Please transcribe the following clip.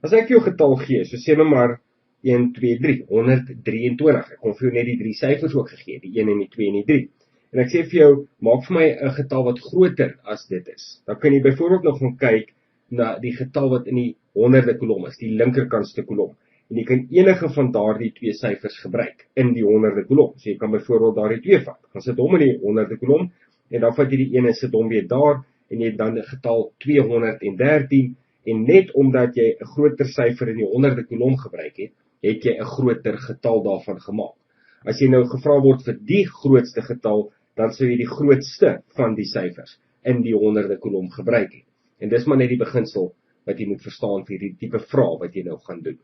As ek vir jou getal gee, so sê maar 1, 2, 3, 123. Ek kon vir jou net die 3 syfers ook gegee, die 1 en die 2 en die 3. En ek sê vir jou, maak vir my 'n getal wat groter as dit is. Dan kan jy byvoorbeeld nog gaan kyk na die getal wat in die honderde kolom is, die linkerkantste kolom. En jy kan enige van daardie 2 syfers gebruik in die honderde kolom. So jy kan byvoorbeeld daardie 2 vat. Gaan sit hom in die honderde kolom en dan vat jy die 1 en sit hom weer daar en jy het dan die getal 213 en net omdat jy 'n groter syfer in die honderde kolom gebruik het, het jy 'n groter getal daarvan gemaak. As jy nou gevra word vir die grootste getal, dan sou jy die grootste van die syfers in die honderde kolom gebruik het. En dis maar net die beginsel wat jy moet verstaan vir hierdie tipe vrae wat jy nou gaan doen.